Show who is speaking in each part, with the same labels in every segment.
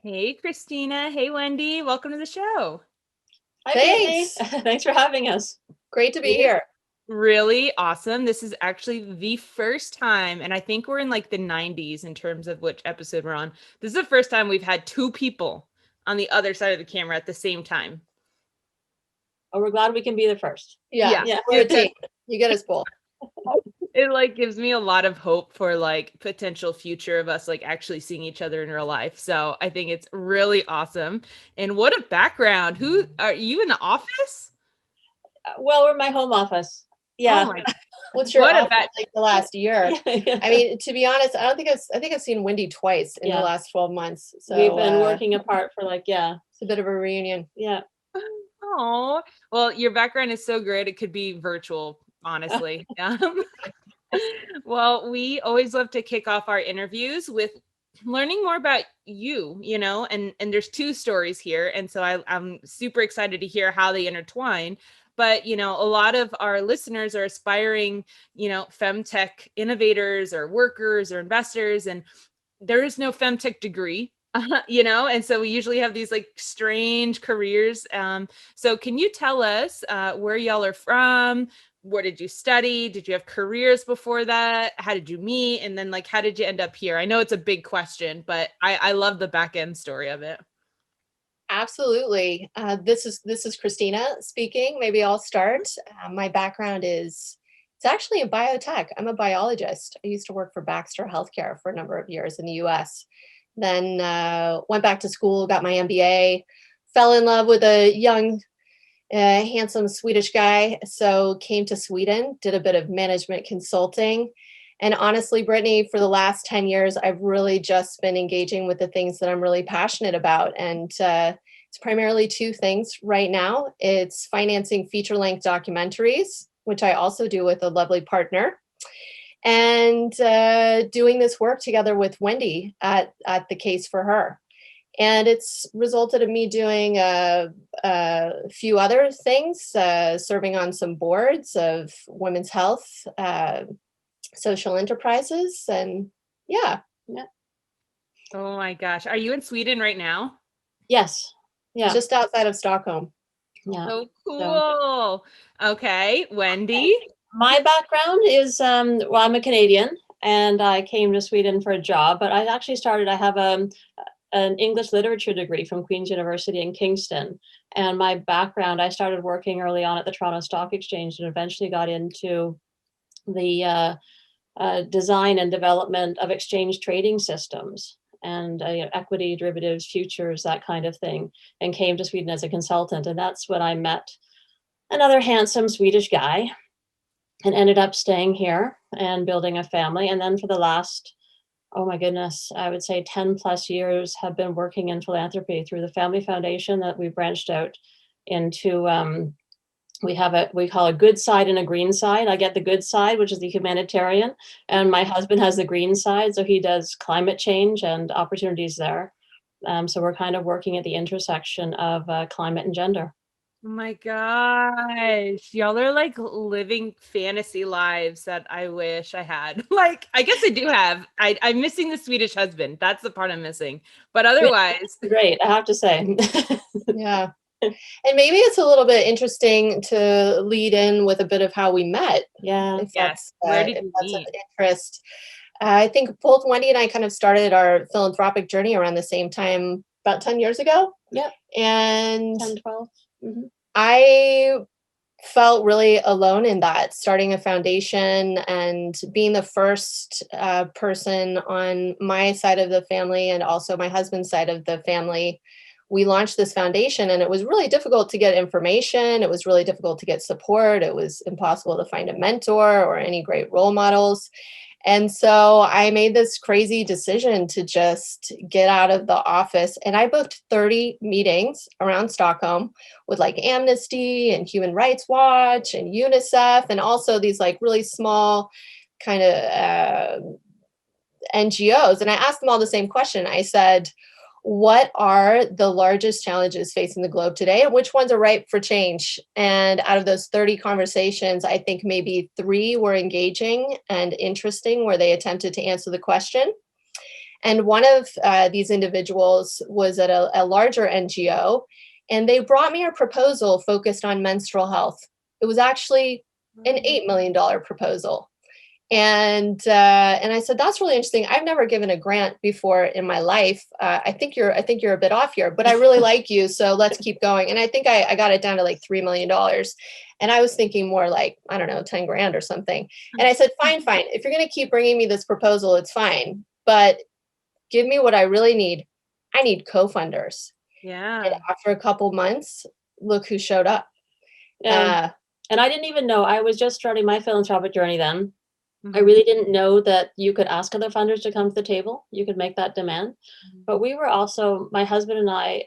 Speaker 1: Hey, Cristina. Hey, Wendy. Welcome to the show.
Speaker 2: Hi,
Speaker 3: Thanks.
Speaker 2: Thanks for having us.
Speaker 3: Great to be here.
Speaker 1: Really awesome. This is actually the first time, and I think we're in like the 90s in terms of which episode we're on. This is the first time we've had two people on the other side of the camera at the same time.
Speaker 2: Oh, we're glad we can be the first.
Speaker 3: Yeah. We're a team. You get us both.
Speaker 1: It like gives me a lot of hope for like potential future of us like actually seeing each other in real life. So I think it's really awesome. And what a background. Who are you in the office?
Speaker 2: Well, we're my home office. Yeah.
Speaker 1: Oh my,
Speaker 3: What's your
Speaker 1: What
Speaker 3: office
Speaker 1: about-
Speaker 3: like the last year?
Speaker 2: Yeah.
Speaker 3: I mean, to be honest, I think I've seen Wendy twice in the last 12 months. So
Speaker 2: We've been working apart for
Speaker 3: it's a bit of a reunion.
Speaker 2: Yeah.
Speaker 1: Oh, well, your background is so great. It could be virtual, honestly. Well, we always love to kick off our interviews with learning more about you, and there's two stories here. And so I'm super excited to hear how they intertwine. But, a lot of our listeners are aspiring, femtech innovators or workers or investors, and there is no femtech degree. And so we usually have these like strange careers. So can you tell us where y'all are from? Where did you study? Did you have careers before that? How did you meet? And then like, how did you end up here? I know it's a big question, but I love the back end story of it.
Speaker 3: Absolutely. This is Cristina speaking. Maybe I'll start. My background it's actually in biotech. I'm a biologist. I used to work for Baxter Healthcare for a number of years in the US. Then went back to school, got my MBA, fell in love with a young, handsome Swedish guy. So came to Sweden, did a bit of management consulting. And honestly, Brittany, for the last 10 years, I've really just been engaging with the things that I'm really passionate about. And it's primarily two things right now. It's financing feature-length documentaries, which I also do with a lovely partner, and doing this work together with Wendy at the Case for Her. And it's resulted in me doing a few other things, serving on some boards of women's health, social enterprises, and yeah.
Speaker 1: Oh my gosh. Are you in Sweden right now?
Speaker 2: Yes. Yeah.
Speaker 3: Just outside of Stockholm.
Speaker 2: Yeah.
Speaker 1: So cool. Okay. Wendy.
Speaker 2: My background is, well, I'm a Canadian and I came to Sweden for a job, but I have an English literature degree from Queen's University in Kingston. And my background, I started working early on at the Toronto Stock Exchange and eventually got into the design and development of exchange trading systems and equity, derivatives, futures, that kind of thing, and came to Sweden as a consultant. And that's when I met another handsome Swedish guy and ended up staying here and building a family. And then for the last, oh my goodness, I would say 10 plus years have been working in philanthropy through the Family Foundation that we branched out into. We call a good side and a green side. I get the good side, which is the humanitarian, and my husband has the green side. So he does climate change and opportunities there. So we're kind of working at the intersection of climate and gender.
Speaker 1: Oh my gosh. Y'all are like living fantasy lives that I wish I had. Like, I guess I do have. I'm missing the Swedish husband. That's the part I'm missing. But otherwise.
Speaker 2: Great, I have to say.
Speaker 3: Yeah. And maybe it's a little bit interesting to lead in with a bit of how we met.
Speaker 2: Yeah.
Speaker 1: Yes. Where did you
Speaker 3: that's
Speaker 1: meet?
Speaker 3: of interest. I think both Wendy and I kind of started our philanthropic journey around the same time, about 10 years ago.
Speaker 2: Yeah.
Speaker 3: And
Speaker 2: 10, 12. Mm-hmm.
Speaker 3: I felt really alone in that, starting a foundation and being the first person on my side of the family and also my husband's side of the family. We launched this foundation and it was really difficult to get information. It was really difficult to get support. It was impossible to find a mentor or any great role models. And so I made this crazy decision to just get out of the office. And I booked 30 meetings around Stockholm with like Amnesty and Human Rights Watch and UNICEF, and also these like really small kind of NGOs. And I asked them all the same question. I said, what are the largest challenges facing the globe today and which ones are ripe for change? And out of those 30 conversations, I think maybe 3 were engaging and interesting where they attempted to answer the question. And one of these individuals was at a larger NGO, and they brought me a proposal focused on menstrual health. It was actually an $8 million proposal. And I said, that's really interesting. I've never given a grant before in my life. I think you're a bit off here, but I really like you. So let's keep going. And I think I got it down to like $3 million. And I was thinking more like, I don't know, 10 grand or something. And I said, fine. If you're going to keep bringing me this proposal, it's fine. But give me what I really need. I need co-funders.
Speaker 1: Yeah.
Speaker 3: And after a couple months, look who showed up.
Speaker 2: And I didn't even know. I was just starting my philanthropic journey then. I really didn't know that you could ask other funders to come to the table. You could make that demand. But we were also, my husband and I,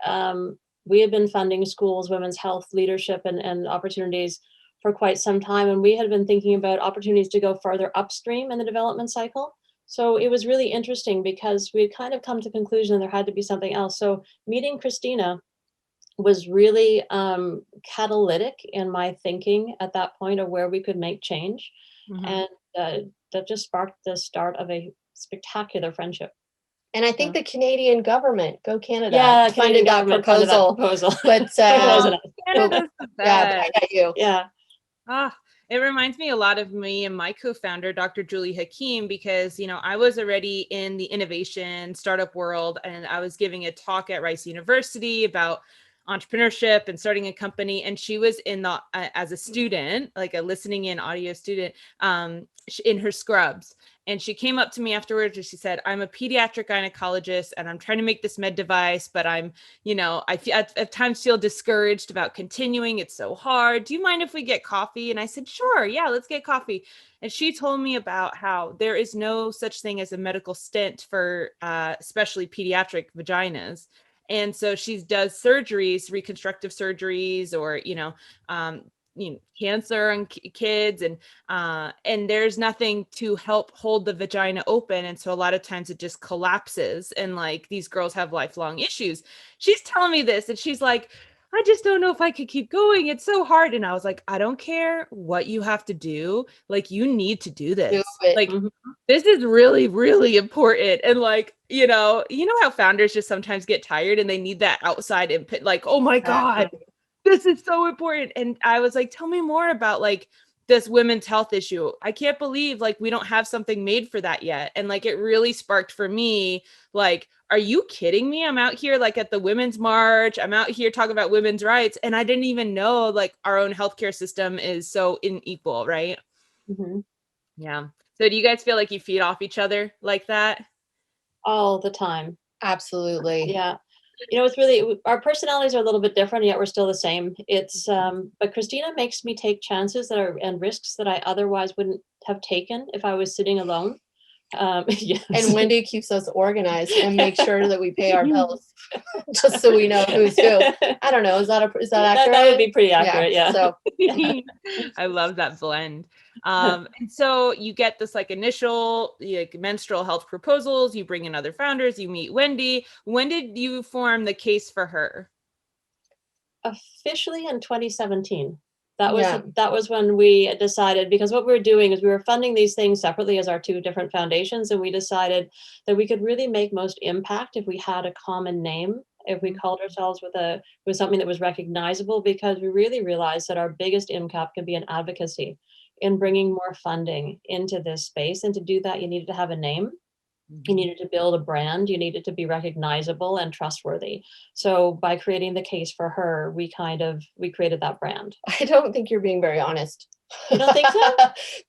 Speaker 2: we had been funding schools, women's health, leadership, and opportunities for quite some time. And we had been thinking about opportunities to go further upstream in the development cycle. So it was really interesting because we had kind of come to the conclusion there had to be something else. So meeting Cristina was really catalytic in my thinking at that point of where we could make change. And that just sparked the start of a spectacular friendship.
Speaker 3: And I think the Canadian government, go Canada,
Speaker 2: yeah,
Speaker 3: funded that proposal. But
Speaker 1: Canada's the best.
Speaker 3: Yeah, I got you.
Speaker 2: Yeah.
Speaker 1: It reminds me a lot of me and my co-founder, Dr. Julie Hakim, because, you know, I was already in the innovation startup world, and I was giving a talk at Rice University about entrepreneurship and starting a company. And she was in the, as a student, like a listening in audio student, in her scrubs. And she came up to me afterwards and she said, I'm a pediatric gynecologist and I'm trying to make this med device, but I'm, you know, I at times feel discouraged about continuing. It's so hard. Do you mind if we get coffee? And I said, sure. Yeah, let's get coffee. And she told me about how there is no such thing as a medical stent for especially pediatric vaginas. And so she does surgeries, reconstructive surgeries, or, cancer on kids, and there's nothing to help hold the vagina open. And so a lot of times it just collapses, and like these girls have lifelong issues. She's telling me this, and she's like, I just don't know if I could keep going. It's so hard. And I was like, I don't care what you have to do. Like, you need to do this. Like, this is really, really important. And like, you know how founders just sometimes get tired and they need that outside input. Like, oh my God, this is so important. And I was like, tell me more about like this women's health issue. I can't believe like we don't have something made for that yet. And like, it really sparked for me, like, are you kidding me? I'm out here like at the Women's March. I'm out here talking about women's rights. And I didn't even know like our own healthcare system is so unequal, right? Yeah. So do you guys feel like you feed off each other like that?
Speaker 2: All the time.
Speaker 3: Absolutely.
Speaker 2: Yeah. You know, it's really, our personalities are a little bit different, yet we're still the same. It's, but Cristina makes me take chances and risks that I otherwise wouldn't have taken if I was sitting alone. Yes.
Speaker 3: And Wendy keeps us organized and makes sure that we pay our bills, just so we know who's who. I don't know. Is that accurate?
Speaker 2: That would be pretty accurate. Yeah.
Speaker 3: So
Speaker 1: I love that blend. And so you get this like initial menstrual health proposals, you bring in other founders, you meet Wendy. When did you form the case for her?
Speaker 2: Officially in 2017. That was when we decided, because what we were doing is we were funding these things separately as our two different foundations. And we decided that we could really make most impact if we had a common name, if we called ourselves with something that was recognizable, because we really realized that our biggest impact can be in advocacy, in bringing more funding into this space. And to do that, you needed to have a name. You needed to build a brand. You needed to be recognizable and trustworthy. So by creating the case for her, we created that brand.
Speaker 3: I don't think you're being very honest.
Speaker 2: You don't think so?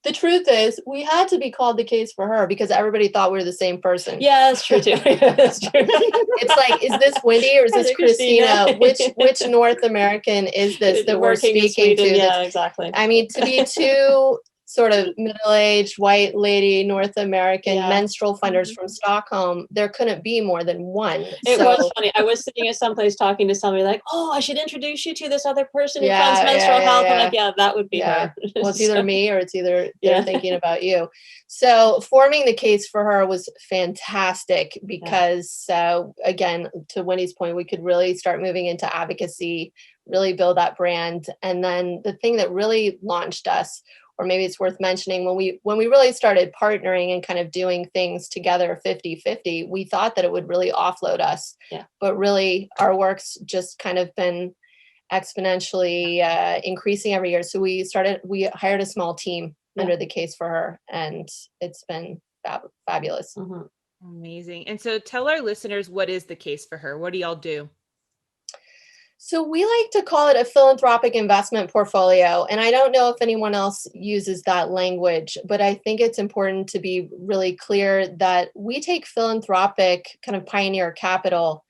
Speaker 3: The truth is, we had to be called the case for her because everybody thought we were the same person.
Speaker 2: Yeah, that's true too. That's true.
Speaker 3: It's like, is this Wendy or is this Cristina? Which North American is this that we're speaking to?
Speaker 2: Yeah, exactly.
Speaker 3: I mean, to be two sort of middle-aged white lady North American menstrual funders from Stockholm, there couldn't be more than one.
Speaker 2: It was funny. I was sitting at someplace talking to somebody like, oh, I should introduce you to this other person who funds menstrual health. I'm like, that would be her.
Speaker 3: Well, it's either me or it's either they're thinking about you. So forming the case for her was fantastic because, again, to Wendy's point, we could really start moving into advocacy, really build that brand. And then the thing that really launched us or maybe it's worth mentioning, when we really started partnering and kind of doing things together 50-50, we thought that it would really offload us.
Speaker 2: Yeah.
Speaker 3: But really our work's just kind of been exponentially increasing every year. So we hired a small team under the Case for Her, and it's been fabulous.
Speaker 2: Mm-hmm.
Speaker 1: Amazing. And so tell our listeners, what is the Case for Her? What do y'all do?
Speaker 3: So we like to call it a philanthropic investment portfolio. And I don't know if anyone else uses that language, but I think it's important to be really clear that we take philanthropic kind of pioneer capital,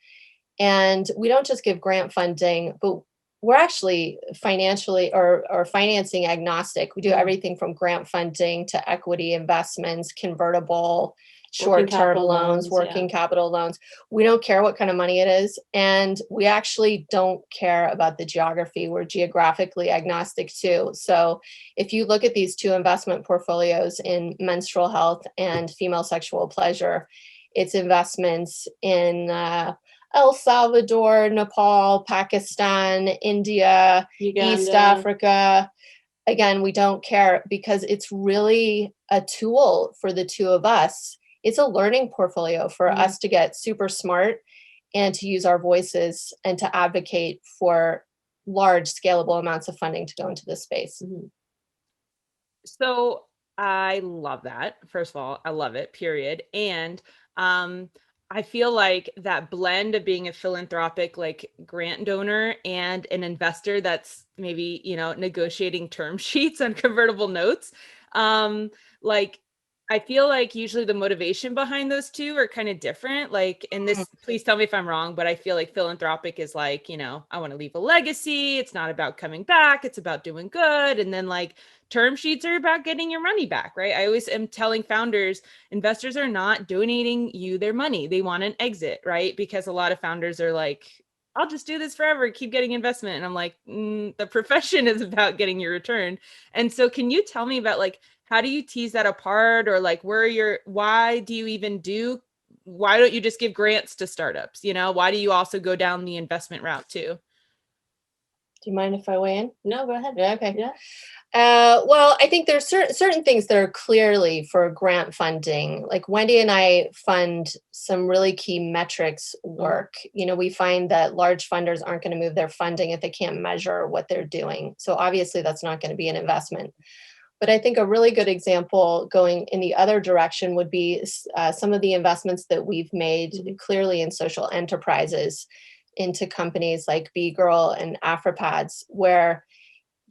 Speaker 3: and we don't just give grant funding, but we're actually financially or financing agnostic. We do everything from grant funding to equity investments, convertible, short-term loans, working capital loans. We don't care what kind of money it is. And we actually don't care about the geography. We're geographically agnostic too. So if you look at these two investment portfolios in menstrual health and female sexual pleasure, it's investments in El Salvador, Nepal, Pakistan, India,
Speaker 2: Uganda.
Speaker 3: East Africa. Again, we don't care because it's really a tool for the two of us. It's a learning portfolio for us to get super smart and to use our voices and to advocate for large scalable amounts of funding to go into this space.
Speaker 2: Mm-hmm.
Speaker 1: So I love that. First of all, I love it, period. And I feel like that blend of being a philanthropic like grant donor and an investor that's maybe, negotiating term sheets on convertible notes. Like I feel like usually the motivation behind those two are kind of different. Like, and this, please tell me if I'm wrong, but I feel like philanthropic is like, I want to leave a legacy. It's not about coming back. It's about doing good. And then like term sheets are about getting your money back, right? I always am telling founders, investors are not donating you their money. They want an exit, right? Because a lot of founders are like, I'll just do this forever, keep getting investment. And I'm like, the profession is about getting your return. And so can you tell me about like, how do you tease that apart, or like why don't you just give grants to startups? Why do you also go down the investment route too?
Speaker 3: Do you mind if I weigh in?
Speaker 2: No, go ahead.
Speaker 3: Yeah, okay.
Speaker 2: Yeah.
Speaker 3: Well, I think there's certain things that are clearly for grant funding. Like Wendy and I fund some really key metrics work. We find that large funders aren't going to move their funding if they can't measure what they're doing. So obviously that's not going to be an investment. But I think a really good example going in the other direction would be some of the investments that we've made clearly in social enterprises into companies like B-Girl and AfriPads, where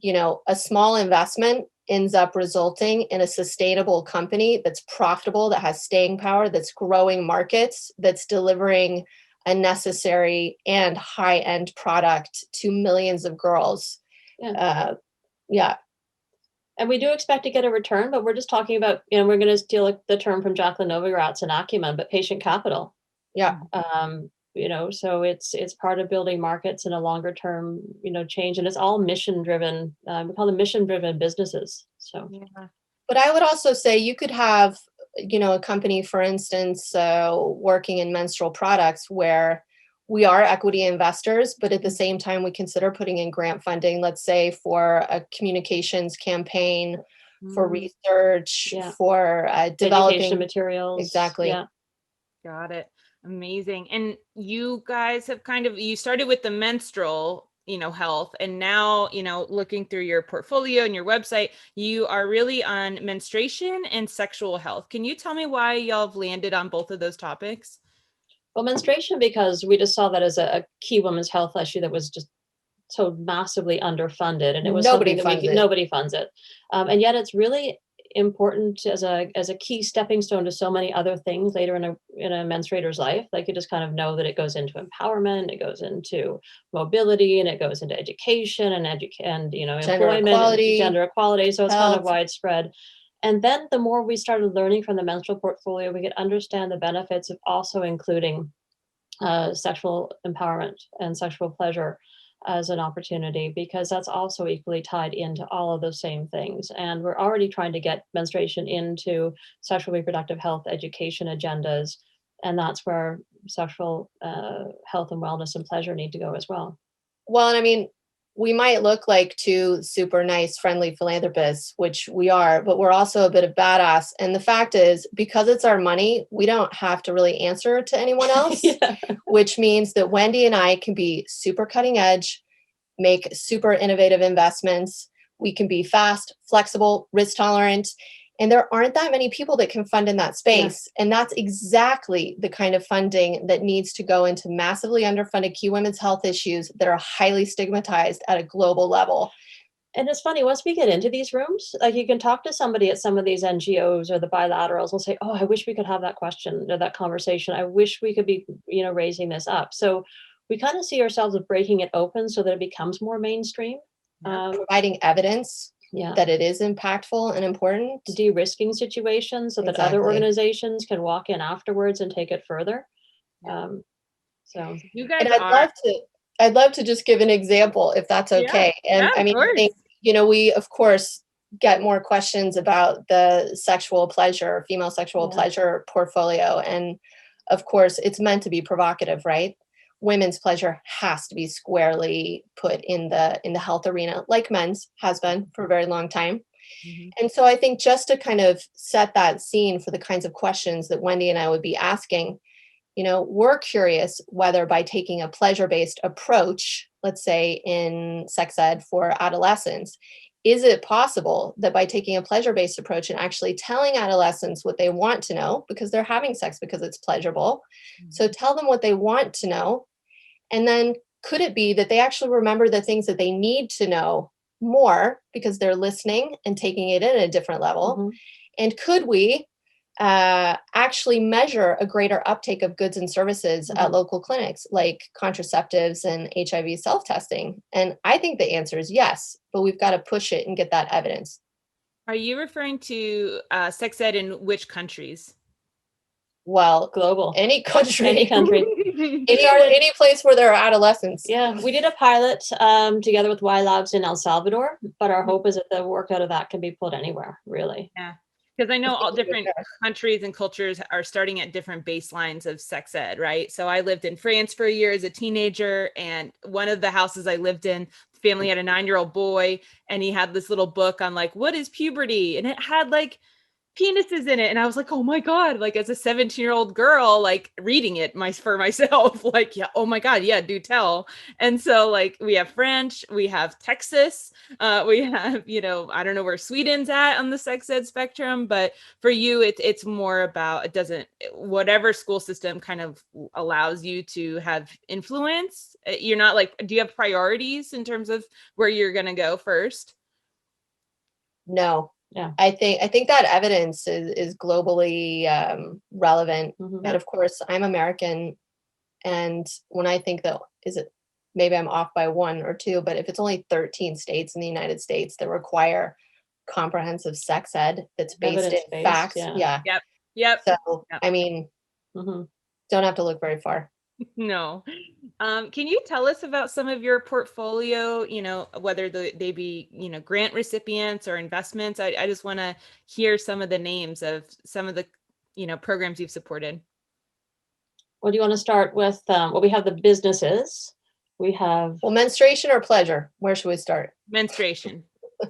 Speaker 3: a small investment ends up resulting in a sustainable company that's profitable, that has staying power, that's growing markets, that's delivering a necessary and high-end product to millions of girls.
Speaker 2: Yeah. And we do expect to get a return, but we're just talking about, we're going to steal the term from Jacqueline Novogratz and Acumen, but patient capital.
Speaker 3: Yeah.
Speaker 2: So it's part of building markets in a longer term, change, and it's all mission driven. We call them mission driven businesses. So,
Speaker 1: yeah.
Speaker 3: But I would also say you could have, a company, for instance, working in menstrual products where we are equity investors, but at the same time, we consider putting in grant funding, let's say for a communications campaign, for research, for developing
Speaker 2: education materials.
Speaker 3: Exactly.
Speaker 2: Yeah.
Speaker 1: Got it. Amazing. And you guys have you started with the menstrual, health, and now, looking through your portfolio and your website, you are really on menstruation and sexual health. Can you tell me why y'all have landed on both of those topics?
Speaker 2: Well, menstruation, because we just saw that as a key women's health issue that was just so massively underfunded, and it was
Speaker 3: nobody funds
Speaker 2: it. And yet it's really important as a key stepping stone to so many other things later in a menstruator's life. Like, you just kind of know that it goes into empowerment, it goes into mobility, and it goes into education and employment, and gender equality. So it's
Speaker 3: health.
Speaker 2: kind of widespread. And then the more we started learning from the menstrual portfolio, we could understand the benefits of also including sexual empowerment and sexual pleasure as an opportunity, because that's also equally tied into all of those same things. And we're already trying to get menstruation into sexual reproductive health education agendas. And that's where sexual health and wellness and pleasure need to go as well.
Speaker 3: Well, and I mean, we might look like two super nice, friendly philanthropists, which we are, but we're also a bit of badass. And the fact is, because it's our money, we don't have to really answer to anyone else, which means that Wendy and I can be super cutting edge, make super innovative investments. We can be fast, flexible, risk tolerant. And there aren't that many people that can fund in that space. Yeah. And that's exactly the kind of funding that needs to go into massively underfunded key women's health issues that are highly stigmatized at a global level.
Speaker 2: And it's funny, once we get into these rooms, like you can talk to somebody at some of these NGOs or the bilaterals and say, oh, I wish we could have that question or that conversation. I wish we could be, raising this up. So we kind of see ourselves as breaking it open so that it becomes more mainstream.
Speaker 3: Providing evidence that it is impactful and important.
Speaker 2: De-risking situations so that other organizations can walk in afterwards and take it further. So
Speaker 1: you guys
Speaker 3: I'd love to just give an example if that's okay. And I mean, I think, we of course get more questions about the sexual pleasure, female sexual pleasure portfolio. And of course it's meant to be provocative, right? Women's pleasure has to be squarely put in the health arena, like men's has been for a very long time. Mm-hmm. And so I think just to kind of set that scene for the kinds of questions that Wendy and I would be asking, we're curious whether by taking a pleasure-based approach, let's say in sex ed for adolescents, is it possible that by taking a pleasure-based approach and actually telling adolescents what they want to know, because they're having sex because it's pleasurable, so tell them what they want to know, and then could it be that they actually remember the things that they need to know more because they're listening and taking it in at a different level? Mm-hmm. And could we actually measure a greater uptake of goods and services at local clinics like contraceptives and HIV self-testing? And I think the answer is yes, but we've got to push it and get that evidence.
Speaker 1: Are you referring to sex ed in which countries?
Speaker 2: Well, global.
Speaker 3: Any country.
Speaker 2: Any
Speaker 3: place where there are adolescents.
Speaker 2: Yeah, we did a pilot together with Y Labs in El Salvador, but our hope is that the work out of that can be pulled anywhere, really.
Speaker 1: Yeah. Because I know all different countries and cultures are starting at different baselines of sex ed, right? So I lived in France for a year as a teenager, and one of the houses I lived in, the family had a 9-year-old boy, and he had this little book on like, what is puberty? And it had like penises in it. And I was like, oh my God, like as a 17-year-old girl, like reading it for myself, like, yeah, oh my God, yeah, do tell. And so like we have French, we have Texas, we have, I don't know where Sweden's at on the sex ed spectrum, but for you, it's more about, whatever school system kind of allows you to have influence. You're not like, do you have priorities in terms of where you're going to go first?
Speaker 3: No. Yeah, I think that evidence is globally relevant. Mm-hmm. And of course, I'm American. And when I think that, maybe I'm off by 1 or 2, but if it's only 13 states in the United States that require comprehensive sex ed that's based in facts. Yeah.
Speaker 1: Yep.
Speaker 3: So, I mean, don't have to look very far.
Speaker 1: No. Can you tell us about some of your portfolio, whether they be, grant recipients or investments? I just want to hear some of the names of some of the, programs you've supported.
Speaker 2: Well, do you want to start with, we have the businesses. We have...
Speaker 3: Well, menstruation or pleasure? Where should we start?
Speaker 1: Menstruation.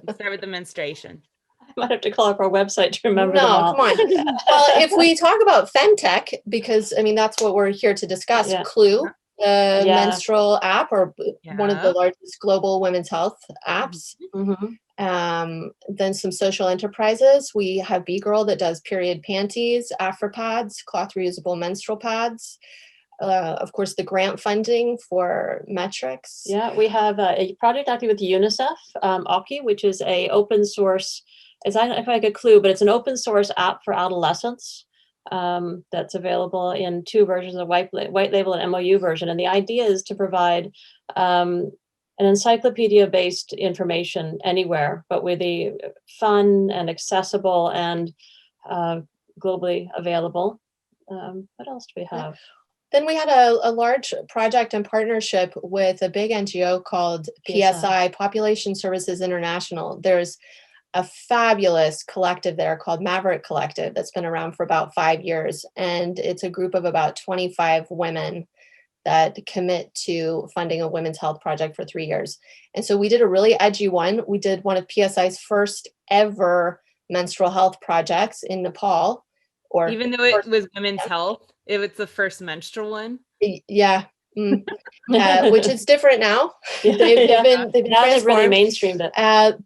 Speaker 1: Let's start with the menstruation.
Speaker 2: I might have to call up our website to remember them all.
Speaker 3: Come on. Well, if we talk about Femtech, because that's what we're here to discuss, Clue, the menstrual app, or one of the largest global women's health apps. Mm-hmm. Then some social enterprises. We have B-Girl that does period panties, AfroPads, cloth reusable menstrual pads. Of course, the grant funding for metrics.
Speaker 2: Yeah, we have a project active with UNICEF, Oki, which is a open source. It's not like a Clue, but it's an open source app for adolescents that's available in 2 versions, a white label and MOU version. And the idea is to provide an encyclopedia-based information anywhere, but with the fun and accessible and globally available. What else do we have?
Speaker 3: Then we had a large project and partnership with a big NGO called PSI, Population Services International. There's a fabulous collective there called Maverick Collective that's been around for about 5 years. And it's a group of about 25 women that commit to funding a women's health project for 3 years. And so we did a really edgy one. We did one of PSI's first ever menstrual health projects in Nepal. Or
Speaker 1: even though it was women's health, it was the first menstrual one.
Speaker 3: Yeah. Which is different now. They've been
Speaker 2: now they've really mainstreamed it.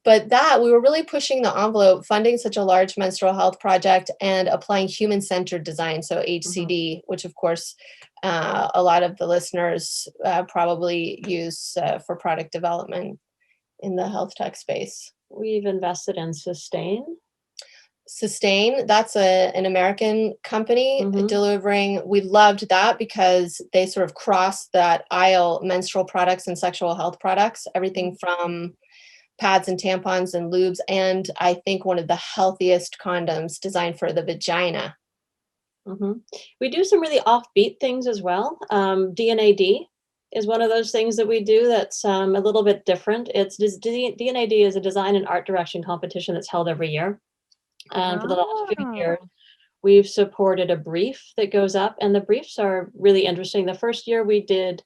Speaker 3: But that we were really pushing the envelope, funding such a large menstrual health project and applying human-centered design, so HCD, which of course a lot of the listeners probably use for product development in the health tech space.
Speaker 2: We've invested in
Speaker 3: Sustain, that's an American company delivering. We loved that because they sort of crossed that aisle, menstrual products and sexual health products, everything from pads and tampons and lubes, and I think one of the healthiest condoms designed for the vagina.
Speaker 2: We do some really offbeat things as well. DNAD is one of those things that we do that's a little bit different. DNAD is a design and art direction competition that's held every year. And for the last few years, we've supported a brief that goes up, and the briefs are really interesting. The first year we did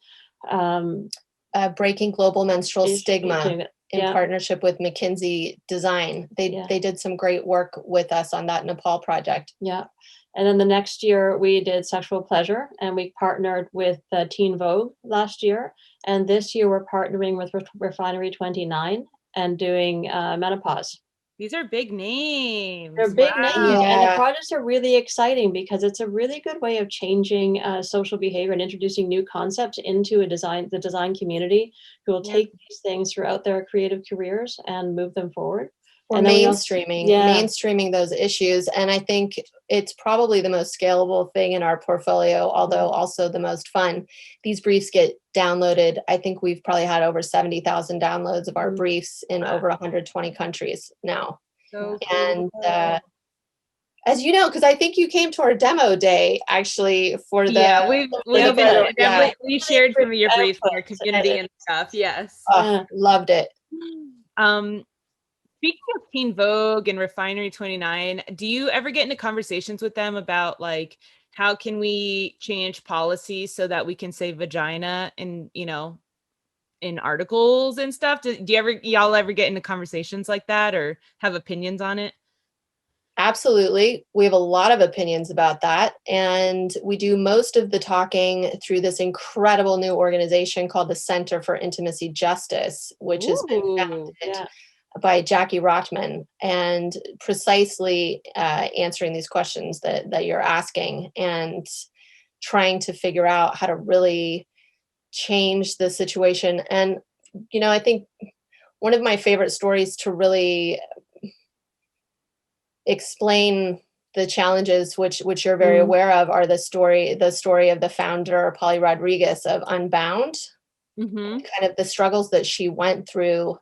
Speaker 3: Breaking Global Menstrual Stigma in partnership with McKinsey Design. They did some great work with us on that Nepal project.
Speaker 2: Yeah. And then the next year we did sexual pleasure, and we partnered with Teen Vogue last year. And this year we're partnering with Refinery 29 and doing menopause.
Speaker 1: These are big names.
Speaker 2: They're big names, and the projects are really exciting because it's a really good way of changing social behavior and introducing new concepts into the design community, who will take these things throughout their creative careers and move them forward.
Speaker 3: Or mainstreaming those issues. And I think it's probably the most scalable thing in our portfolio, although also the most fun. These briefs get downloaded. I think we've probably had over 70,000 downloads of our briefs in over 120 countries now. And as you know, because I think you came to our demo day actually for the
Speaker 1: we shared some of your briefs in our community and stuff. Yes,
Speaker 3: loved it.
Speaker 1: Speaking of Teen Vogue and Refinery 29, do you ever get into conversations with them about like how can we change policies so that we can say vagina in articles and stuff? Do y'all ever get into conversations like that or have opinions on it?
Speaker 3: Absolutely. We have a lot of opinions about that. And we do most of the talking through this incredible new organization called the Center for Intimacy Justice, which has been founded by Jackie Rotman, and precisely answering these questions that you're asking and trying to figure out how to really change the situation. And, I think one of my favorite stories to really explain the challenges, which you're very aware of, are the story of the founder, Polly Rodriguez, of Unbound, kind of the struggles that she went through,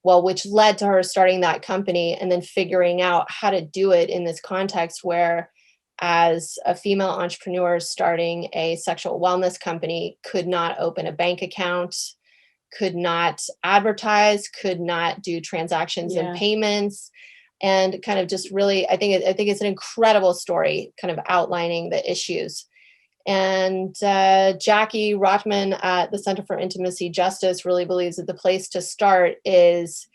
Speaker 3: which led to her starting that company and then figuring out how to do it in this context where, as a female entrepreneur starting a sexual wellness company, could not open a bank account, could not advertise, could not do transactions and payments, and kind of just really, I think it's an incredible story, kind of outlining the issues. And Jackie Rotman at the Center for Intimacy Justice really believes that the place to start is,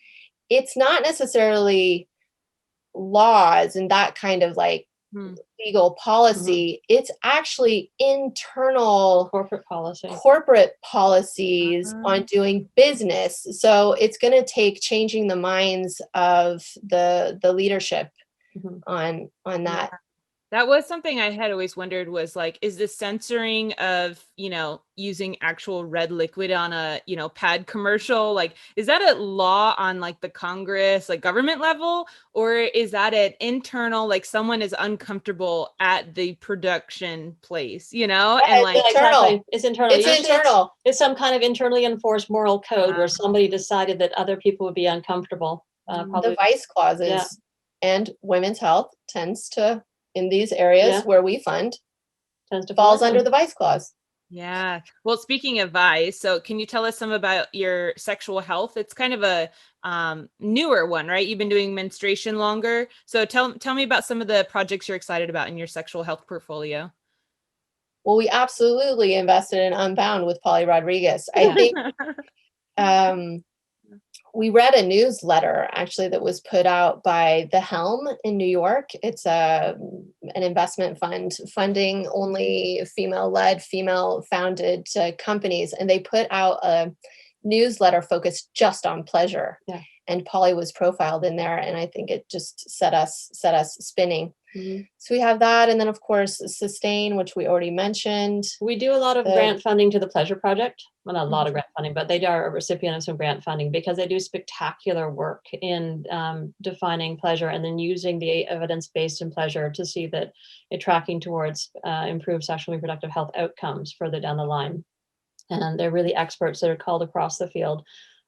Speaker 3: it's not necessarily laws and that kind of like legal policy. It's actually internal
Speaker 2: corporate
Speaker 3: policies on doing business. So it's going to take changing the minds of the leadership on that.
Speaker 1: That was something I had always wondered, was like, is the censoring of, using actual red liquid on a, pad commercial, like, is that a law on like the Congress, like government level, or is that an internal, like someone is uncomfortable at the production place, and like
Speaker 3: internal.
Speaker 2: It's internal.
Speaker 3: It's internal.
Speaker 2: It's some kind of internally enforced moral code where somebody decided that other people would be uncomfortable.
Speaker 3: The vice clauses and women's health tends to, in these areas where we fund, falls under the vice clause.
Speaker 1: Yeah. Well, speaking of vice, so can you tell us some about your sexual health? It's kind of a newer one, right? You've been doing menstruation longer. So tell me about some of the projects you're excited about in your sexual health portfolio.
Speaker 3: Well, we absolutely invested in Unbound with Polly Rodriguez. I think we read a newsletter actually that was put out by The Helm in New York. It's an investment fund funding only female-led, female-founded companies, and they put out a newsletter focused just on pleasure.
Speaker 2: Yeah.
Speaker 3: And Polly was profiled in there, and I think it just set us spinning.
Speaker 2: Mm-hmm.
Speaker 3: So we have that, and then of course Sustain, which we already mentioned.
Speaker 2: We do a lot of grant funding to the Pleasure Project. Well, not a lot of grant funding, but they are a recipient of some grant funding because they do spectacular work in defining pleasure and then using the evidence-based in pleasure to see that it tracking towards improved sexual reproductive health outcomes further down the line. And they're really experts that are called across the field.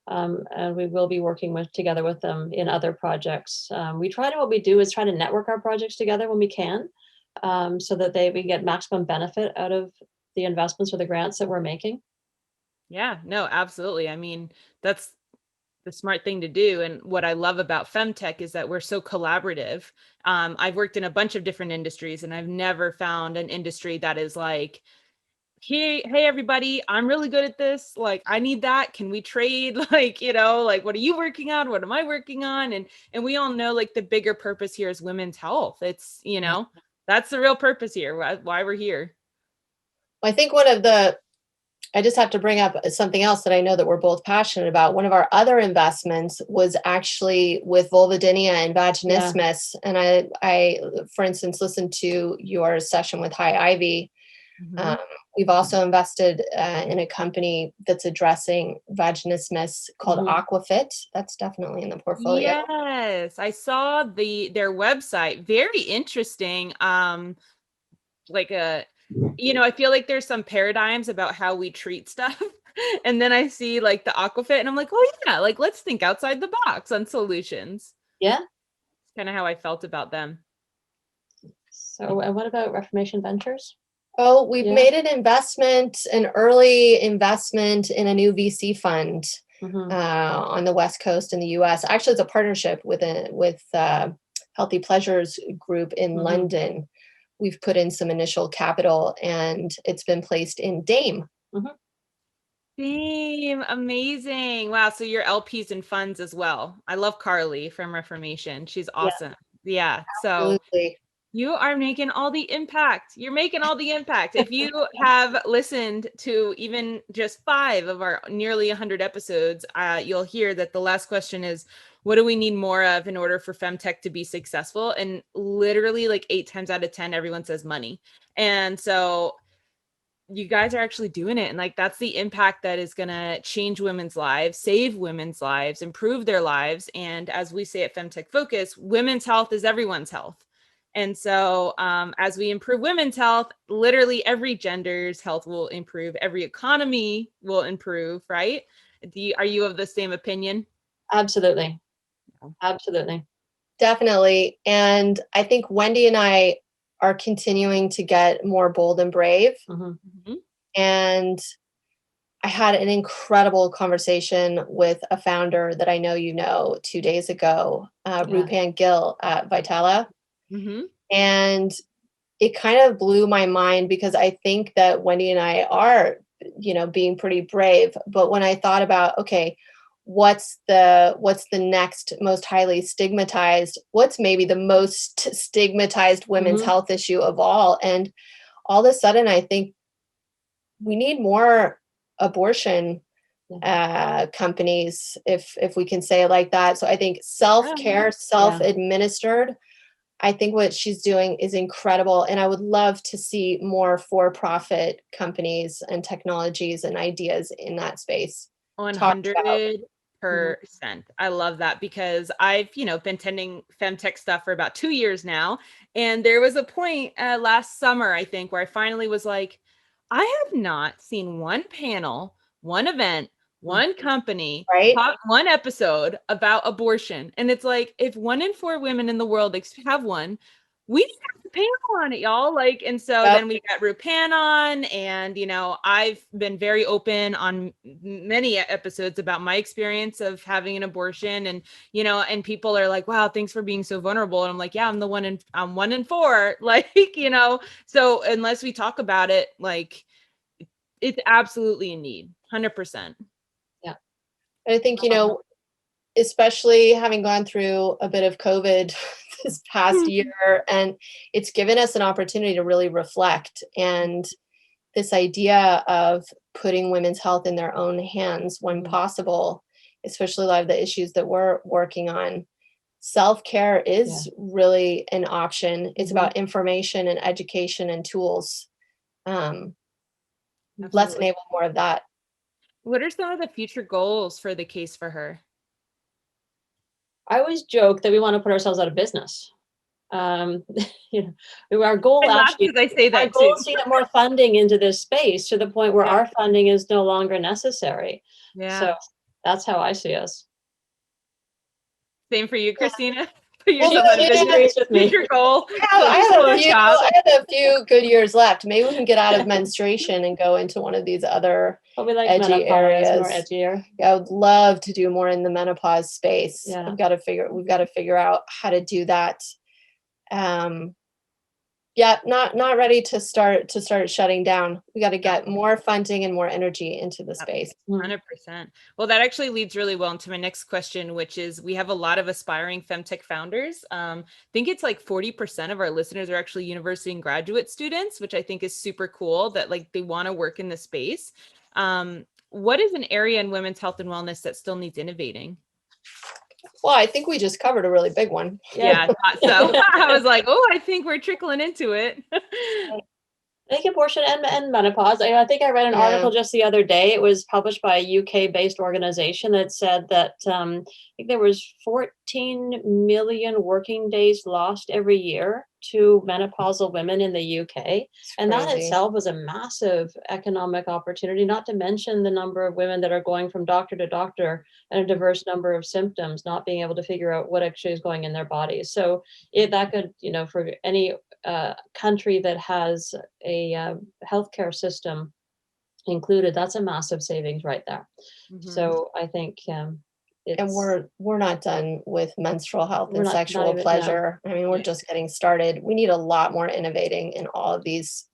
Speaker 2: And we will be working together with them in other projects. What we do is try to network our projects together when we can, so that we get maximum benefit out of the investments or the grants that we're making.
Speaker 1: Yeah, no, absolutely. I mean, that's the smart thing to do. And what I love about Femtech is that we're so collaborative. I've worked in a bunch of different industries, and I've never found an industry that is like, hey, everybody, I'm really good at this. Like, I need that. Can we trade? Like, like, what are you working on? What am I working on? And we all know, like, the bigger purpose here is women's health. It's, that's the real purpose here, why we're here.
Speaker 3: I think I just have to bring up something else that I know that we're both passionate about. One of our other investments was actually with vulvodynia and vaginismus. Yeah. And I, for instance, listened to your session with High Ivy. Mm-hmm. We've also invested in a company that's addressing vaginismus called Aquafit. That's definitely in the portfolio.
Speaker 1: Yes, I saw their website. Very interesting. I feel like there's some paradigms about how we treat stuff. And then I see like the Aquafit and I'm like, oh yeah, like let's think outside the box on solutions.
Speaker 2: Yeah.
Speaker 1: It's kind of how I felt about them.
Speaker 2: So what about Reformation Ventures?
Speaker 3: Oh, we've made an early investment in a new VC fund on the West Coast in the US. Actually, it's a partnership with Healthy Pleasures Group in London. We've put in some initial capital and it's been placed in Dame.
Speaker 1: Dame, amazing. Wow. So your LPs and funds as well. I love Carly from Reformation. She's awesome. Yeah.
Speaker 3: Absolutely.
Speaker 1: So you are making all the impact. You're making all the impact. If you have listened to even just 5 of our nearly 100 episodes, you'll hear that the last question is, what do we need more of in order for Femtech to be successful? And literally like 8 times out of 10, everyone says money. And so you guys are actually doing it. And like, that's the impact that is going to change women's lives, save women's lives, improve their lives. And as we say at Femtech Focus, women's health is everyone's health. And so as we improve women's health, literally every gender's health will improve. Every economy will improve, right? Are you of the same opinion?
Speaker 2: Absolutely. Absolutely.
Speaker 3: Definitely. And I think Wendy and I are continuing to get more bold and brave. And I had an incredible conversation with a founder that I know 2 days ago, Rupan Gill at Vitala. And it kind of blew my mind because I think that Wendy and I are, being pretty brave. But when I thought about, okay, what's the next most highly stigmatized, what's maybe the most stigmatized women's health issue of all? And all of a sudden, I think we need more abortion companies, if we can say it like that. So I think self-care, self-administered, I think what she's doing is incredible. And I would love to see more for-profit companies and technologies and ideas in that space.
Speaker 1: 100%. I love that because I've, been tending Femtech stuff for about 2 years now. And there was a point last summer, I think, where I finally was like, I have not seen one panel, one event, one company, one episode about abortion. And it's like, if 1 in 4 women in the world have one, we didn't have the panel on it, y'all. Like, and so then we got Rupan on, and I've been very open on many episodes about my experience of having an abortion, and and people are like, wow, thanks for being so vulnerable. And I'm like, yeah, I'm 1 in 4. Like, so unless we talk about it, like, it's absolutely a need, 100%.
Speaker 3: Yeah. I think, especially having gone through a bit of COVID this past year, and it's given us an opportunity to really reflect. And this idea of putting women's health in their own hands when possible, especially a lot of the issues that we're working on. Self-care is really an option. It's about information and education and tools. Let's enable more of that.
Speaker 1: What are some of the future goals for the case for her?
Speaker 2: I always joke that we want to put ourselves out of business. Our goal actually,
Speaker 1: I say that
Speaker 2: our goal is to get more funding into this space to the point where our funding is no longer necessary.
Speaker 1: Yeah.
Speaker 2: So that's how I see us.
Speaker 1: Same for you, Cristina.
Speaker 2: Future
Speaker 1: goal.
Speaker 3: I have a few good years left. Maybe we can get out of menstruation and go into one of these other edgy areas.
Speaker 2: More edgier.
Speaker 3: Yeah, I would love to do more in the menopause space.
Speaker 2: Yeah.
Speaker 3: We've got to figure out how to do that. Not ready to start shutting down. We got to get more funding and more energy into the space.
Speaker 1: 100%. Well, that actually leads really well into my next question, which is, we have a lot of aspiring Femtech founders. I think it's like 40% of our listeners are actually university and graduate students, which I think is super cool that like they want to work in the space. What is an area in women's health and wellness that still needs innovating?
Speaker 3: Well, I think we just covered a really big one.
Speaker 1: Yeah, I thought so. I was like, oh, I think we're trickling into it.
Speaker 2: I think abortion and menopause. I think I read an article just the other day. It was published by a UK-based organization that said that I think there was 14 million working days lost every year to menopausal women in the UK. And that itself was a massive economic opportunity, not to mention the number of women that are going from doctor to doctor and a diverse number of symptoms, not being able to figure out what actually is going in their bodies. So that could, for any country that has a healthcare system included, that's a massive savings right there. So I think
Speaker 3: and we're not done with menstrual health and sexual pleasure. I mean, we're just getting started. We need a lot more innovating in all of these.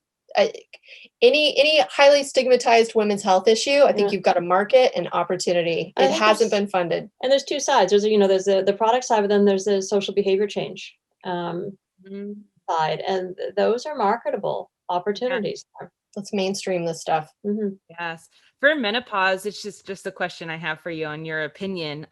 Speaker 3: Any highly stigmatized women's health issue, I think you've got a market and opportunity. It hasn't been funded.
Speaker 2: And there's two sides. There's there's the product side, but then there's the social behavior change side, and those are marketable opportunities.
Speaker 3: Let's mainstream this stuff.
Speaker 1: Yes. For menopause, it's just a question I have for you on your opinion.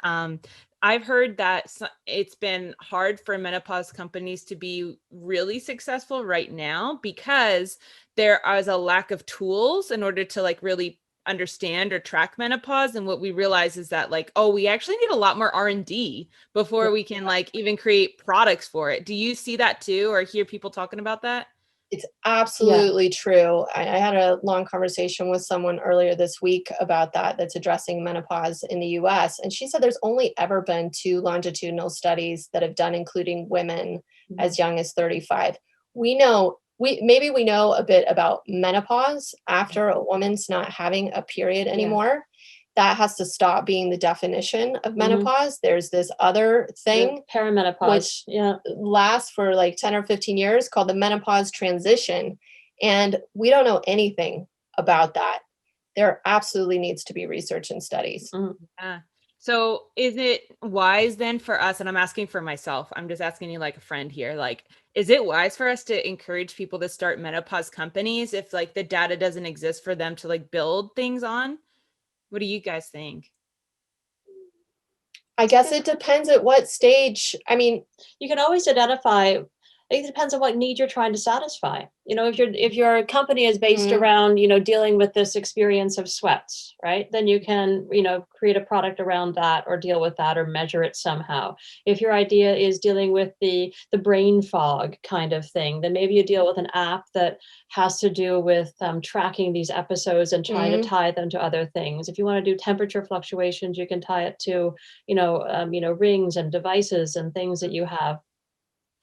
Speaker 1: I've heard that it's been hard for menopause companies to be really successful right now because there is a lack of tools in order to like really understand or track menopause. And what we realize is that like, oh, we actually need a lot more R&D before we can like even create products for it. Do you see that too, or hear people talking about that?
Speaker 3: It's absolutely true. I had a long conversation with someone earlier this week about that's addressing menopause in the US. And she said there's only ever been 2 longitudinal studies that have done including women as young as 35. We know a bit about menopause after a woman's not having a period anymore. That has to stop being the definition of menopause. There's this other thing,
Speaker 2: perimenopause,
Speaker 3: which lasts for like 10 or 15 years, called the menopause transition. And we don't know anything about that. There absolutely needs to be research and studies.
Speaker 1: Yeah. So is it wise then for us, and I'm asking for myself, I'm just asking you like a friend here, like, is it wise for us to encourage people to start menopause companies if like the data doesn't exist for them to like build things on? What do you guys think?
Speaker 3: I guess it depends at what stage. I mean,
Speaker 2: you can always identify. It depends on what need you're trying to satisfy. If your company is based around, dealing with this experience of sweats, right? Then you can, create a product around that or deal with that or measure it somehow. If your idea is dealing with the brain fog kind of thing, then maybe you deal with an app that has to do with tracking these episodes and trying to tie them to other things. If you want to do temperature fluctuations, you can tie it to, rings and devices and things that you have.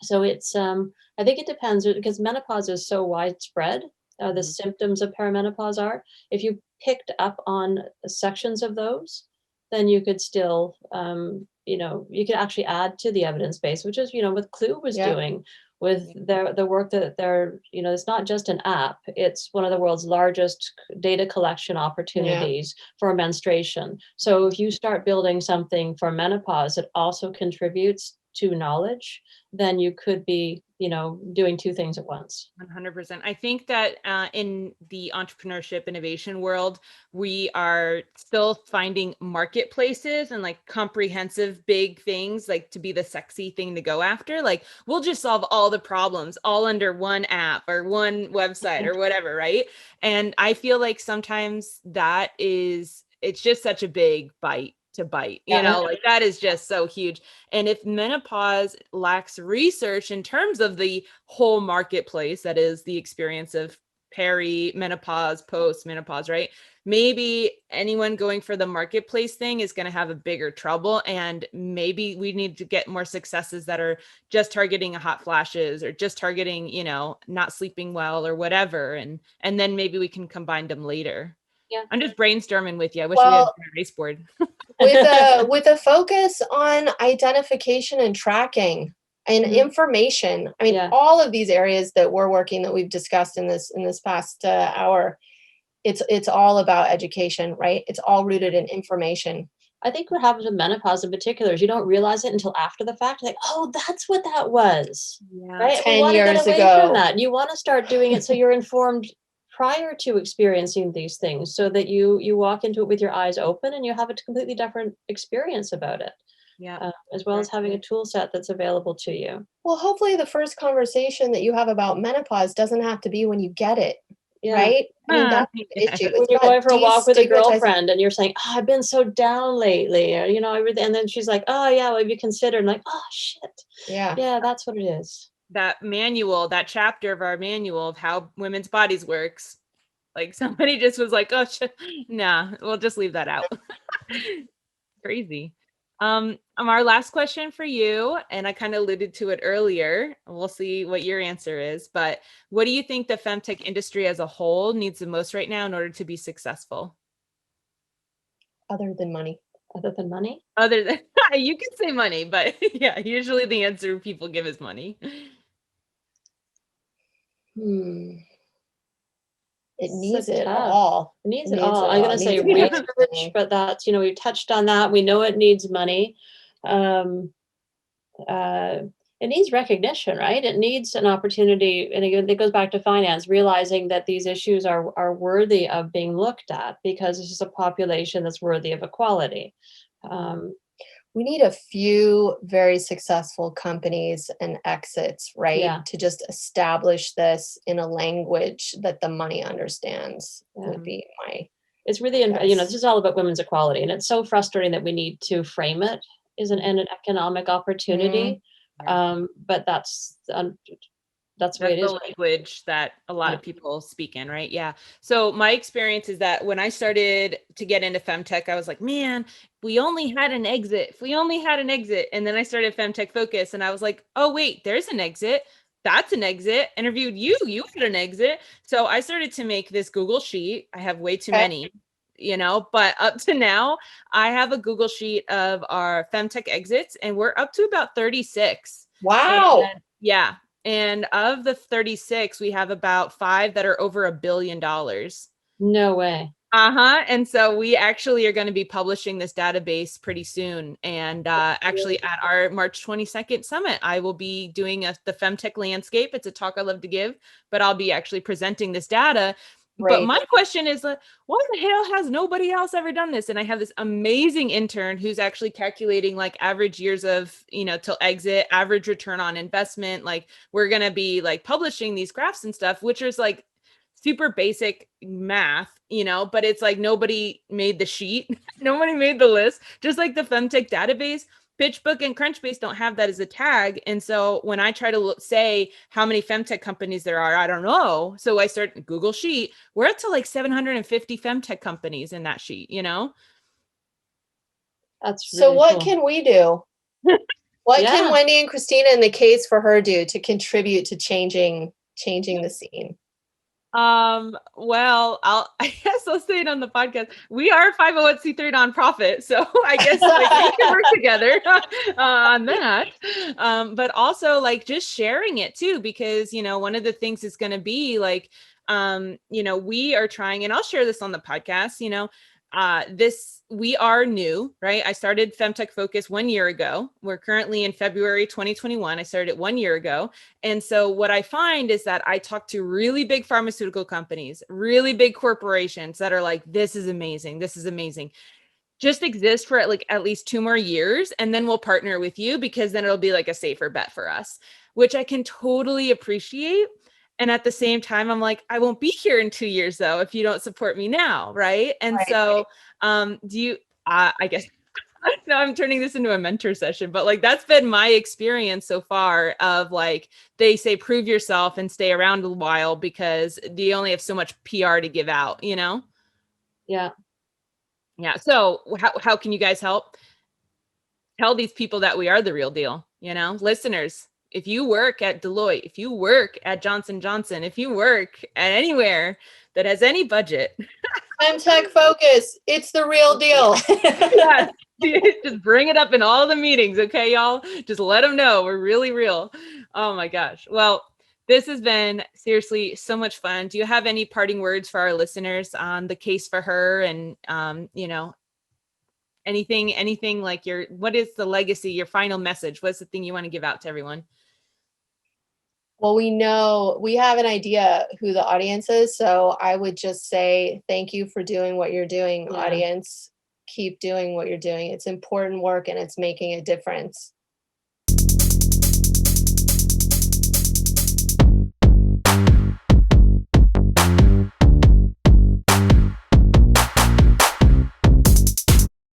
Speaker 2: So it's, I think it depends because menopause is so widespread. The symptoms of perimenopause are, if you picked up on sections of those, then you could still, you could actually add to the evidence base, which is, what Clue was doing with the work that they're, it's not just an app, it's one of the world's largest data collection opportunities for menstruation. So if you start building something for menopause that also contributes to knowledge, then you could be, doing two things at once.
Speaker 1: 100%. I think that in the entrepreneurship innovation world, we are still finding marketplaces and like comprehensive big things like to be the sexy thing to go after. Like we'll just solve all the problems all under one app or one website or whatever, right? And I feel like sometimes it's just such a big bite to bite, like that is just so huge. And if menopause lacks research in terms of the whole marketplace, that is the experience of peri-menopause, post-menopause, right? Maybe anyone going for the marketplace thing is going to have a bigger trouble. And maybe we need to get more successes that are just targeting hot flashes or just targeting, not sleeping well or whatever. And then maybe we can combine them later.
Speaker 2: Yeah.
Speaker 1: I'm just brainstorming with you. I wish we had a race board.
Speaker 3: with a focus on identification and tracking and information. I mean, all of these areas that we're working, that we've discussed in this past hour, it's all about education, right? It's all rooted in information.
Speaker 2: I think what happens with menopause in particular is you don't realize it until after the fact. Like, oh, that's what that was.
Speaker 3: Yeah,
Speaker 2: right?
Speaker 3: 10 years ago.
Speaker 2: From that. You want to start doing it so you're informed prior to experiencing these things, so that you walk into it with your eyes open and you have a completely different experience about it.
Speaker 1: Yeah.
Speaker 2: As well as having a tool set that's available to you.
Speaker 3: Well, hopefully the first conversation that you have about menopause doesn't have to be when you get it. Right? I mean, that's the issue.
Speaker 2: When you're going for a walk with a girlfriend and you're saying, oh, I've been so down lately, or, everything. And then she's like, oh, yeah, well, have you considered? And like, oh, shit. Yeah, that's what it is.
Speaker 1: That manual, that chapter of our manual of how women's bodies works. Like somebody just was like, oh, nah, we'll just leave that out. Crazy. Our last question for you, and I kind of alluded to it earlier. We'll see what your answer is, but what do you think the femtech industry as a whole needs the most right now in order to be successful?
Speaker 3: Other than money.
Speaker 2: Other than money?
Speaker 1: Other than, you can say money, but yeah, usually the answer people give is money.
Speaker 3: It needs it all.
Speaker 2: It needs it all. I'm going to say research, but that's, we've touched on that. We know it needs money. It needs recognition, right? It needs an opportunity. And again, it goes back to finance, realizing that these issues are worthy of being looked at because this is a population that's worthy of equality.
Speaker 3: We need a few very successful companies and exits, right?
Speaker 2: Yeah.
Speaker 3: To just establish this in a language that the money understands would be my.
Speaker 2: It's really, this is all about women's equality. And it's so frustrating that we need to frame it as an economic opportunity. But that's the way it is.
Speaker 1: The language that a lot of people speak in, right? Yeah. So my experience is that when I started to get into femtech, I was like, man, if we only had an exit. And then I started Femtech Focus and I was like, oh, wait, there's an exit. That's an exit. Interviewed you had an exit. So I started to make this Google sheet. I have way too many, but up to now I have a Google sheet of our femtech exits and we're up to about 36.
Speaker 3: Wow.
Speaker 1: Yeah. And of the 36, we have about 5 that are over $1 billion.
Speaker 2: No way.
Speaker 1: And so we actually are going to be publishing this database pretty soon. And actually at our March 22nd summit, I will be doing the Femtech landscape. It's a talk I love to give, but I'll be actually presenting this data. Right. But my question is, why the hell has nobody else ever done this? And I have this amazing intern who's actually calculating like average years of, till exit, average return on investment. Like we're going to be like publishing these graphs and stuff, which is like super basic math, but it's like nobody made the sheet. Nobody made the list, just like the Femtech database. PitchBook and Crunchbase don't have that as a tag. And so when I try to say how many femtech companies there are, I don't know. So I start Google Sheet. We're up to like 750 femtech companies in that sheet,
Speaker 2: That's
Speaker 3: really
Speaker 2: so
Speaker 3: what
Speaker 2: cool.
Speaker 3: can we do? What can Wendy and Cristina in the Case for Her do to contribute to changing the scene?
Speaker 1: Well, I guess I'll say it on the podcast. We are a 501c3 nonprofit, so I guess like we can work together on that. But also like just sharing it too, because one of the things is going to be like, we are trying, and I'll share this on the podcast. We are new, right? I started Femtech Focus 1 year ago. We're currently in February 2021. I started it 1 year ago. And so what I find is that I talk to really big pharmaceutical companies, really big corporations that are like, this is amazing. This is amazing. Just exist for at least 2 more years. And then we'll partner with you, because then it'll be like a safer bet for us, which I can totally appreciate. And at the same time, I'm like, I won't be here in 2 years though, if you don't support me now. Right. And so, I guess now I'm turning this into a mentor session, but like, that's been my experience so far of like, they say, prove yourself and stay around a while, because you only have so much PR to give out, Yeah. Yeah. So how can you guys help? Tell these people that we are the real deal, listeners. If you work at Deloitte, if you work at Johnson & Johnson, if you work at anywhere that has any budget.
Speaker 3: Femtech Focus, it's the real deal.
Speaker 1: Yeah, just bring it up in all the meetings, okay, y'all? Just let them know we're really real. Oh my gosh. Well, this has been seriously so much fun. Do you have any parting words for our listeners on the Case for Her, and anything like what is the legacy, your final message? What's the thing you want to give out to everyone?
Speaker 3: Well, we have an idea who the audience is. So I would just say, thank you for doing what you're doing, audience. Keep doing what you're doing. It's important work and it's making a difference.